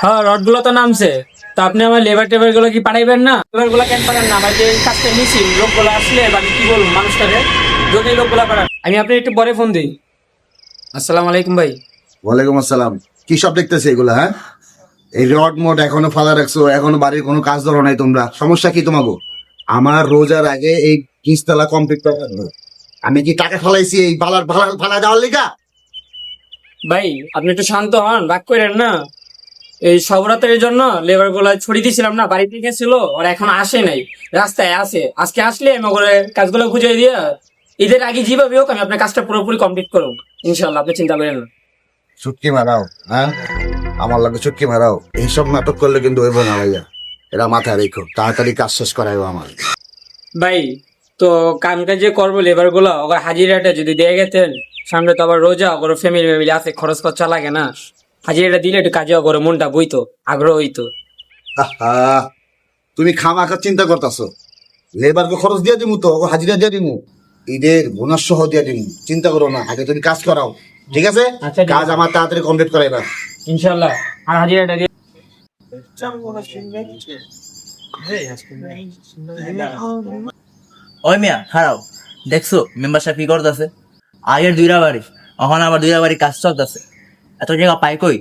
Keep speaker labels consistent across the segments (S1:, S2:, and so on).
S1: হ্যাঁ, রড গুলো তো নামছে। তো আপনি আমার লেবার টেবার গুলো কি পাঠাইবেন না? লেবার গুলো কেন পাঠান না? আমার যে কাজটা নিছি, লোকগুলো আসলে বাকি কি বলবো মানুষটাকে, যদি লোকগুলো পাঠান। আমি আপনি একটু পরে ফোন দিই। আসসালামু আলাইকুম ভাই।
S2: ওয়ালাইকুম আসসালাম। কি সব দেখতেছে এগুলা? হ্যাঁ, এই রড মোড এখনো ফালা রাখছো, এখনো বাড়ির কোনো কাজ ধরো নাই তোমরা। সমস্যা কি তোমাকে? আমার রোজার আগে এই কিস্তালা কমপ্লিট করা লাগবে। আমি কি টাকা ফলাইছি এই ফালার ফালা ফালা দেওয়ার লিগা?
S1: ভাই আপনি একটু শান্ত হন, রাগ করেন না। এই সবরাতের জন্য লেবার গুলা ছড়িয়ে দিয়েছিলাম না, বাড়িতে গেছিল, ওরা এখন আসে নাই, রাস্তায় আছে। আজকে আসলে আমি ওগুলো কাজগুলো বুঝিয়ে দিয়ে ঈদের আগে যেভাবে হোক আমি আপনার কাজটা পুরোপুরি কমপ্লিট করবো ইনশাল্লাহ, আপনি চিন্তা করেন না।
S2: চুটকি মারাও, হ্যাঁ আমার লাগে চুটকি মারাও। এইসব নাটক করলে কিন্তু হইব না ভাইয়া। এরা মাথায় রেখো, তাড়াতাড়ি কাজ শেষ করাইও আমার।
S1: ভাই তো কামটা যে করবো লেবার গুলো, ওর হাজিরাটা যদি দিয়ে গেতেন, সামনে তো আবার রোজা, ওর ফ্যামিলি ফ্যামিলি আছে, খরচ খরচা লাগে না। হাজিরাটা দিলে একটু কাজে ওর মনটা বইতো, আগ্রহ হইতো।
S2: আহা, তুমি খামাখা চিন্তা করতেছো। লেবারকে খরচ দিয়ে দিমু, তো ওকে হাজিরা দিয়ে দিমু, ঈদের বোনাস সহ দিয়ে দিমু। চিন্তা করো না, আগে তুমি কাজ করাও, ঠিক আছে?
S1: আচ্ছা, ঠিক
S2: কাজ
S1: আছে।
S2: আমার তাড়াতাড়ি কমপ্লিট করাইবা।
S1: ইনশাল্লাহ। আর হাজিরাটা দিয়ে
S3: ওই মিয়া খারাও, দেখছো মেম্বারশিপ কি করতেছে? আগের দুইটা বাড়ি, এখন আবার দুইটা বাড়ি কাজ চলতেছে। এত জায়গা পাই কই?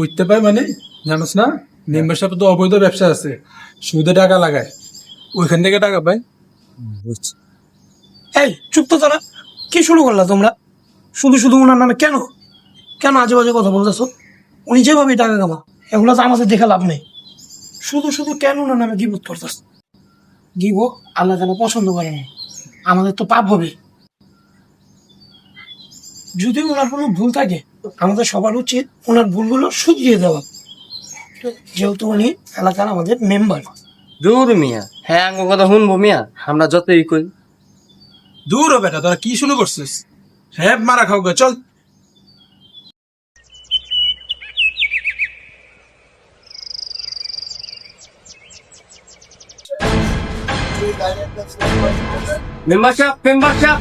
S4: উঠতে পায় মানে জানোস না, মেম্বারশিপ তো অবৈধ ব্যবসা আছে, সুদে টাকা লাগায়, ওইখান থেকে টাকা পায়।
S5: এই চুপ তো তোরা, কি শুরু করলা তোমরা? শুধু শুধু ওনার নামে কেন কেন আজে বাজে কথা বলতেছো? উনি যেভাবে টাকা কামা, এগুলো তো আমাদের দেখে লাভ নেই। শুধু শুধু কেন ওনার নামে গিবত করতেছ? গিব আল্লাহ তাআলা পছন্দ করে না, আমাদের তো পাপ হবে। যদি ওনার কোনো ভুল থাকে, আমাদের সবার উচিত ওনার ভুলগুলো শুধরিয়ে দেওয়া, যেহেতু উনি এলাকার আমাদের মেম্বার।
S6: দূর মিয়া, হ্যাঁ আঙ্গ কথা শুনবো মিয়া, আমরা যতই কই।
S4: দূর হবে না, তোরা কি শুরু করছিস? হ্যাঁ মারা খাও গে, চল।
S6: মেম্বারশিপ মেম্বারশিপ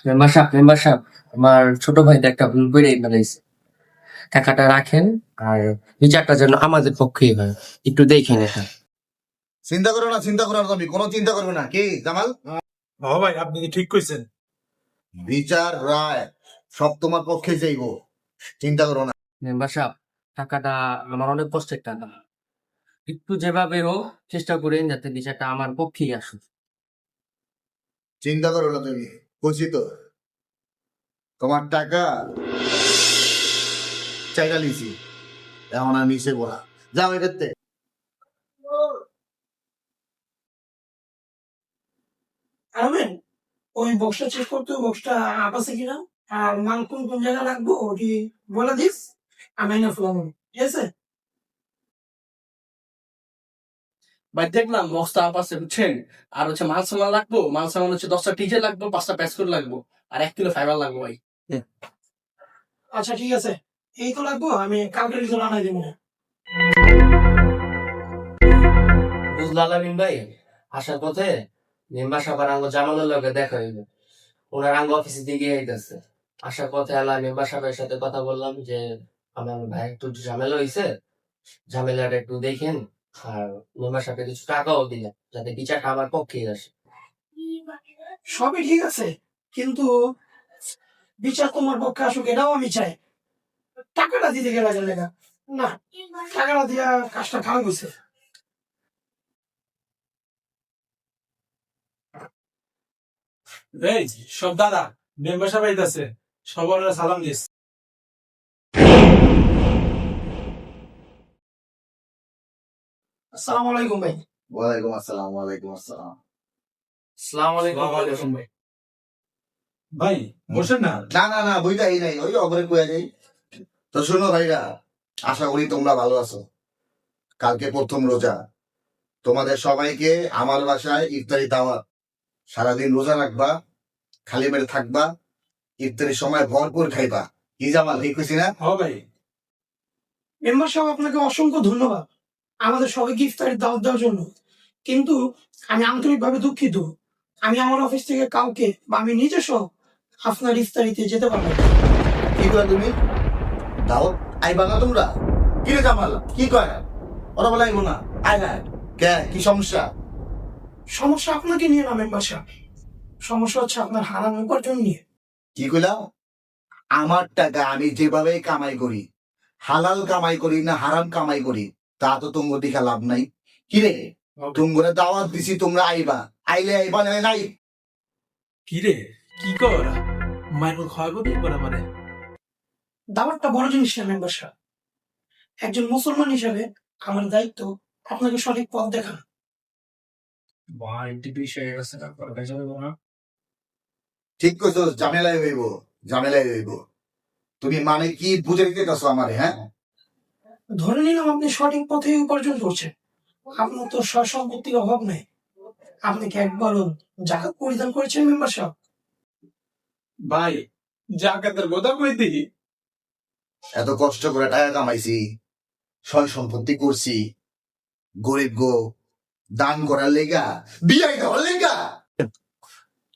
S6: মেম্বারশিপ মেম্বারশিপ আমার ছোট ভাইটা একটা ভুল করে ফেলাইছে। টাকাটা রাখেন, আর বিচারটা যেন আমাদের পক্ষেই হয়, একটু দেখেন এটা।
S2: চিন্তা করো না, চিন্তা করো না, তুমি কোনো চিন্তা করবে না। কি জামাল,
S4: হ ভাই, আপনি কি ঠিক কইছেন?
S2: বিচার রায় সব তোমার পক্ষে যাইব, চিন্তা করো না।
S6: মেম্বারশিপ টাকাটা আমার অনেক কষ্টের টাকা, একটু যেভাবে হোক চেষ্টা করেন যাতে বিচারটা আমার পক্ষেই আসুক।
S2: চিন্তা করো না তুমি, বুঝছি তো। তোমার টাকা চাইরা লিছি, এখন আমি নিচে বলা যাও এটাতে।
S5: আরবেন, ওই বক্সটা চেক করতে, বক্সটা আপ আছে কিনা, আর মাল কোন কোন জায়গায় রাখবো ওটি বলে দিস, আমি এনে ফেলাম, ঠিক আছে?
S6: ভাই দেখলাম বস্তা আছে বুঝছেন, আর হচ্ছে মাল সামান লাগবো, মাল সামান হচ্ছে 10টা টিজে লাগবো, 5টা প্যাসকোট লাগবো, আর 1 কিলো ফাইবার লাগবো ভাই।
S5: আচ্ছা ঠিক আছে, এই তো লাগবো, আমি কালকে রিজল আনাই দেবো।
S6: বুঝলা আলামিন ভাই, আসার পথে মেম্বার সাহেব আঙ্গ জামালের লগে দেখা হইলো, ওনার আঙ্গ অফিসে দিকে আইতেছে। আসার পথে আল্লাহ মেম্বার সাহেবের সাথে কথা বললাম যে আমার ভাই একটু ঝামেলা হয়েছে, ঝামেলাটা একটু দেখেন, আর মেম্বার সাহেবকে কিছু টাকাও দিলেন যাতে বিচারটা আমার পক্ষেই আসে।
S5: সবই ঠিক আছে, কিন্তু বিচার তোমার পক্ষে আসুক এটাও আমি চাই। টাকাটা দিতে গেলে লেগা না, টাকাটা দিয়া কাজটা খারাপ হয়েছে।
S4: এই সব দাদা মেম্বারশিপ আইতাছে, সবার সালাম দিস।
S5: আসসালামু আলাইকুম ভাই।
S2: ওয়ালাইকুম আসসালাম, ওয়ালাইকুম আসসালাম।
S6: আসসালামু আলাইকুম।
S4: ভাই বসেন না।
S2: না না না, বুঝলাই নাই, ওই অপরে কয়ে যাই। তো শোনো ভাইরা, আশা করি তোমরা ভালো আছো। কালকে প্রথম রোজা, তোমাদের সবাইকে আমার বাসায় ইফতারি দাওয়াত। সারাদিন রোজা রাখবা, খালি পেটে থাকবা, ইফতারির সময় ভরপুর খাইবা। কি জামাল, ঠিক কইছি না?
S4: হ ভাই,
S5: মেম্বার সাহেব আপনাকে অসংখ্য ধন্যবাদ আমাদের সবাইকে ইফতারের দাওয়াত দেওয়ার জন্য, কিন্তু আমি আন্তরিকভাবে দুঃখিত, আমি আমার অফিস থেকে কাউকে বা আমি নিজে সহ আপনার ইফতারিতে যেতে পারবো না।
S2: কি কয় তুমি দাওয়াত আইবা না তোমরা? কি রে জামাল, কি কয়? ওরা বলে আইবো না, আয় না। কে, কি সমস্যা?
S5: সমস্যা আপনাকে নিয়ে না মেম্বার সাহেব, সমস্যা হচ্ছে আপনার হারাম উপার্জন নিয়ে।
S2: কি কইলা? আমার টাকা আমি যেভাবে কামাই করি, হালাল কামাই করি না হারাম কামাই করি, তা তো তোমার দেখা লাভ নাই। কি রে, তোমরা দাওয়াত দিছি, তোমরা আইবা, আইলে আইবা না নাই।
S4: কি রে, কি কর মায়ের খাওয়াবো কি করে মানে?
S5: দাওয়াতটা বড় জিনিস না মেম্বার সাহেব। একজন মুসলমান হিসেবে আমার দায়িত্ব আপনাকে সঠিক পথ দেখানো।
S2: ঠিক কইছো, ঝামেলাই হইব, ঝামেলাই হইব। তুমি মানে কি বুঝে দিতে চাচ্ছ আমারে? হ্যাঁ,
S5: ধরে নিলাম আপনি সঠিক পথে উপার্জন করছেন, আপনার তো সয় সম্পত্তির অভাব নেই, আপনি কি একবারও জাকাত পরিধান করেছেন মেম্বার সাহেব?
S4: ভাই জাকাতের কথা কই দেখি।
S2: এত কষ্ট করে টাকা কামাইছি, সয় সম্পত্তি করছি, গরিব গো দান করার লেগা, বিয়াই দেওয়ার লেগা।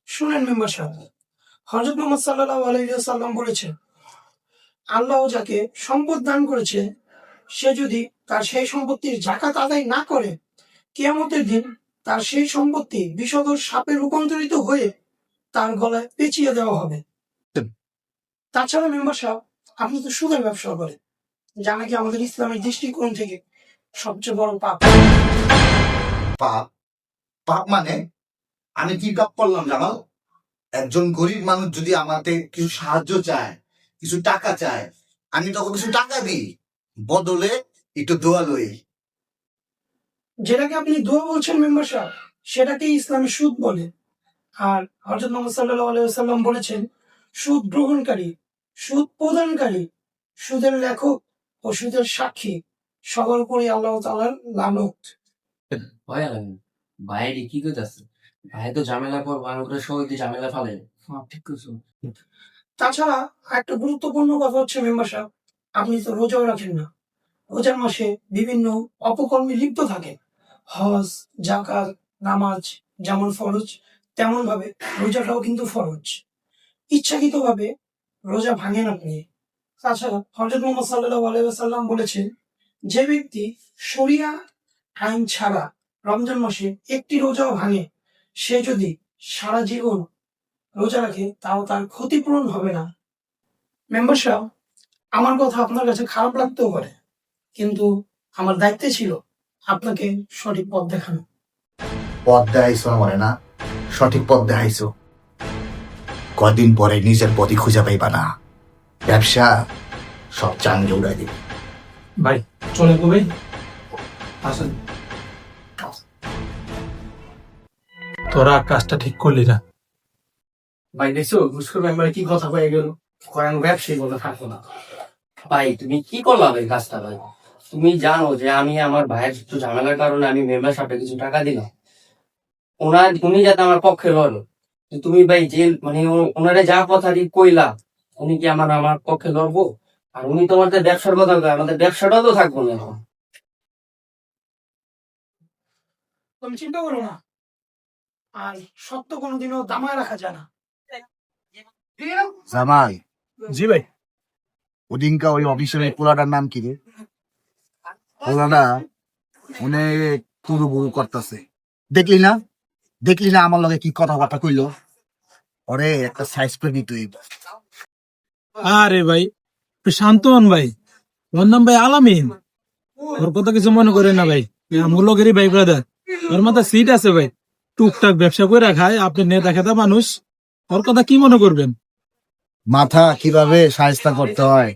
S5: শুনেন মেম্বার সাহেব, হযরত মুহাম্মদ সাল্লাল্লাহু আলাইহি ওয়াসাল্লাম বলেছেন, আল্লাহ যাকে সম্পদ দান করেছে, সে যদি তার সেই সম্পত্তির জাকাত আদায় না করে, কিয়ামতের দিন তার সেই সম্পত্তি বিষধর সাপে রূপান্তরিত হয়ে তার গলায় পেঁচিয়ে দেওয়া হবে। তাছাড়া মেম্বার সাহেব, আপনি তো সুদের ব্যবসা করেন, যা নাকি আমাদের ইসলামের দৃষ্টিকোণ থেকে সবচেয়ে বড় পাপ।
S2: পাপ? পাপ মানে? আমি কি পাপ করলাম জামাল? একজন গরিব মানুষ যদি আমাকে কিছু সাহায্য চায়, কিছু টাকা চায়, আমি তখন কিছু টাকা দিই, বদলে একটু দোয়া লই।
S5: যেটাকে আপনি দোয়া বলছেন মেম্বার সাহেব, সেটাকে ইসলামে সুদ বলে। আর হযরত মুহাম্মদ সাল্লাল্লাহু আলাইহি ওয়াসাল্লাম বলেছেন, সুদ গ্রহণকারী, সুদ প্রদানকারী, সুদের লেখক ও সুদের সাক্ষী সবার উপরে আল্লাহ তাআলার লানত।
S6: ভয় লাগে ভাইয়েরই কি করতেছে? ভাই তো ঝামেলা পর ভালো করে সবাই ঝামেলা ফালে। ঠিক করছো।
S5: তাছাড়া একটা গুরুত্বপূর্ণ কথা হচ্ছে মেম্বার সাহেব, আপনি তো রোজাও রাখেন না। রোজার মাসে বিভিন্ন অপকর্মে লিপ্ত থাকেন। হজ, জাকাত, নামাজ যেমন ফরজ, তেমন ভাবে রোজাটাও কিন্তু ফরজ। ইচ্ছাকৃতভাবে রোজা ভাঙেন আপনি। তাছাড়া হযরত মুহাম্মদ সাল্লাল্লাহু আলাইহি ওয়াসাল্লাম বলেছেন, যে ব্যক্তি শরিয়া আইন ছাড়া রমজান মাসে একটি রোজাও ভাঙে, সে যদি সারা জীবন রোজা রাখে তাও তার ক্ষতিপূরণ হবে না। মেম্বার সাহেব, আমার কথা আপনার কাছে খারাপ লাগতেও পারে, কিন্তু আমার দায়িত্ব ছিল আপনাকে সঠিক পথ দেখানো।
S2: পথ দেখাইছো আমারে না, সঠিক পথ দেখাইছো। কদিন পরে নিজের পথই খুঁজে পাইবা না, ব্যবসা সব চাঙ্গে উড়াই দিবে।
S4: ভাই চলে গো ভাই, আসেন। তোরা কাজটা ঠিক করলি না।
S5: ভাই দেখছো ঘুষখোর মেম্বারে কি কথা হয়ে গেল, কয়েন ব্যবসায়ী বলে থাকো না।
S6: ভাই তুমি কি করলা ভাই কাজটা? ভাই তুমি জানো যে আমি আমার ভাইয়ের একটু ঝামেলার কারণে আমি মেম্বারশিপে কিছু টাকা দিলাম, উনি যাতে আমার পক্ষে লড়ো। তুমি ভাই যে মানে ওনারে যা কথা দিয়ে কইলা, উনি কি আমার পক্ষে লড়বো? আর উনি তোমাদের ব্যবসার কথা কয়, আমাদের ব্যবসাটাও তো থাকবো না এখন।
S5: তুমি চিন্তা করো না, আর সত্য কোনোদিনও দামায় রাখা যায় না।
S2: জামাই,
S4: জি ভাই।
S2: ওদিনকা ওই অফিসের ওই পোলাটার নাম কি রে? পোলাটা অনেক তুরু বুরু করতেছে, দেখলি না? দেখলি না আমার লগে কি কথাবার্তা কইলো? ওরে একটা সাইজ করে তুই।
S4: আরে ভাই শান্ত হন ভাই, ওর নাম ভাই আলামিন। ওর কথা কিছু মনে করে না ভাই, আমার লগেরই ভাই ব্রাদার। ওর মাথায় সিট আছে ভাই, টুকটাক ব্যবসা করে খায়, আপনি নেতা খেতা মানুষ, ওর কথা কি মনে করবেন?
S2: মাথা কিভাবে সাহায্য করতে হয়,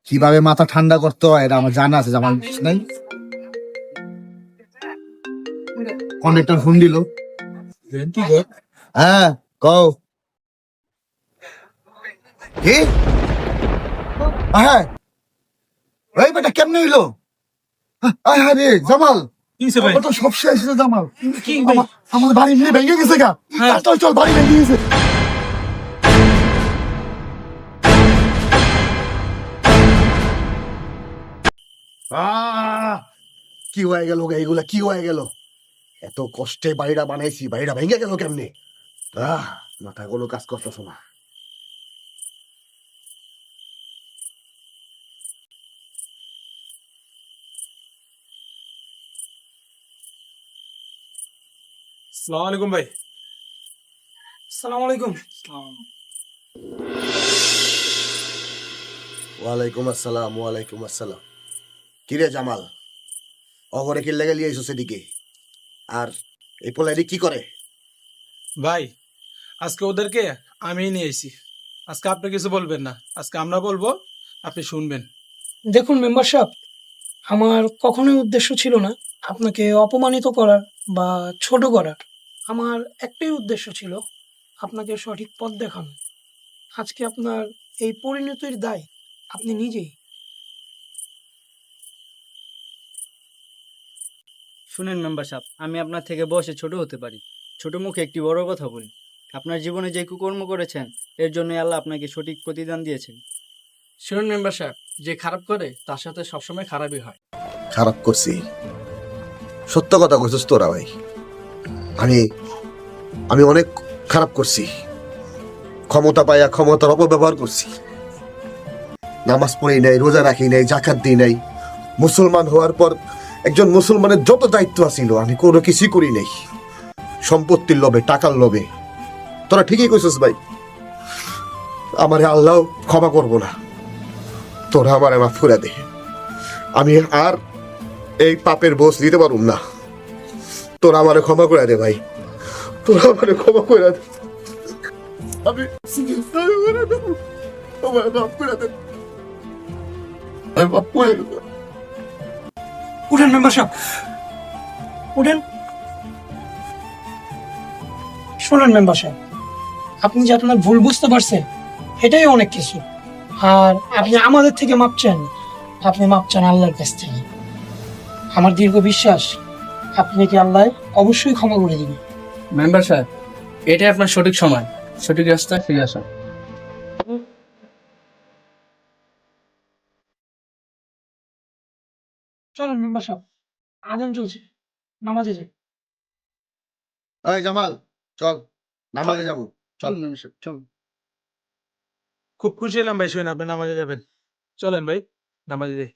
S2: কিভাবে মাথা ঠান্ডা করতে হয়, এটা আমার জানা আছে। আমার নাই কন্ডাক্টর ফোন দিল।
S4: কি গো?
S2: হ্যাঁ কও। কি? হ্যাঁ এই বেটা কেমনে হইলো? আয় হ্যাঁ রে জামাল,
S4: কি হইছে ভাই?
S2: আমার তো সব শেষ রে জামাল।
S4: কি ভাই?
S2: আমার বাড়ি মিলে ভেঙে গেছে গা।
S4: হ্যাঁ।
S2: চল চল, বাড়ি ভেঙে গেছে। কি হয়ে গেল এইগুলা, কি হয়ে গেল? এত কষ্টে বাড়িটা বানাইছি, বাড়িটা ভেঙে গেল কেমনে? মাথা কোনো কাজ করতেছ না।
S4: সালাম আলাইকুম ভাই।
S5: সালাম আলাইকুম।
S2: ওয়ালাইকুম আসসালাম, ওয়ালাইকুম আসসালাম। কিরে জামাল, অগরে কি লেগে লিয়েছো সেদিকে? আর এই পোলাইডি কি করে?
S4: ভাই আজকে ওদেরকে আমি নিয়ে এসেছি। আজকে আপনি কিছু বলবেন না, আজকে আমরা বলবো, আপনি শুনবেন।
S5: দেখুন মেম্বার সাহেব, আমার কখনোই উদ্দেশ্য ছিল না আপনাকে অপমানিত করার বা ছোট করার। আমার একটাই উদ্দেশ্য ছিল আপনাকে সঠিক পথ দেখানো। আজকে আপনার এই পরিণতির দায় আপনি নিজেই।
S7: শুনেন মেম্বার সাহেব, আমি আপনার থেকে বয়সে ছোট হতে পারি, ছোট মুখে একটি বড় কথা বলি। আপনার জীবনে যে কুকর্ম করেছেন এর জন্য আল্লাহ আপনাকে সঠিক প্রতিদান দিয়েছেন।
S1: শুনুন মেম্বার সাহেব, যে খারাপ করে তার সাথে সবসময় খারাপই হয়।
S2: খারাপ করছি, সত্য কথা কইছিস তোরা ভাই। আমি আমি অনেক খারাপ করছি, ক্ষমতা পাইয়া ক্ষমতার অপব্যবহার করছি। নামাজ পড়ি নাই, রোজা রাখি নাই, জাকাত দিই নাই। মুসলমান হওয়ার পর একজন মুসলমানের যত দায়িত্ব আছিল আমি কোনো কিছুই করি নাই, সম্পত্তির লোভে, টাকার লোভে। তোরা ঠিকই কইছিস ভাই, আমারে আল্লাহ ক্ষমা করবো না। তোরা আমারে মাফ করে দে, আমি আর এই পাপের বোঝ দিতে পারুম না। তোরা আমারে ক্ষমা করে দে ভাই, তোরা আমারে ক্ষমা করে দে। আমি আমারে মাফ করে দে, আমি মাফ করে দে।
S5: উঠেন মেম্বার সাহেব, উঠেন। শোনেন মেম্বার সাহেব, আপনি যে আপনার ভুল বুঝতে পারছেন এটাই অনেক কিছু। আর আপনি আমাদের থেকে মাপ চান, আপনি মাপ চান আল্লাহর কাছ থেকে। আমার দীর্ঘ বিশ্বাস আপনি কি আল্লাহ অবশ্যই ক্ষমা করে দিবেন।
S1: মেম্বার সাহেব, এটাই আপনার সঠিক সময়, সঠিক রাস্তায় ফিরে আসা।
S5: চলেন মেম্বার সাহেব, আজান চলছে, নামাজে যাই।
S2: এই জামাল, চল নামাজে যাবো। চল।
S1: চল।
S4: খুব খুশি হলাম ভাই শুনে আপনি নামাজে যাবেন। চলেন ভাই, নামাজে যাই।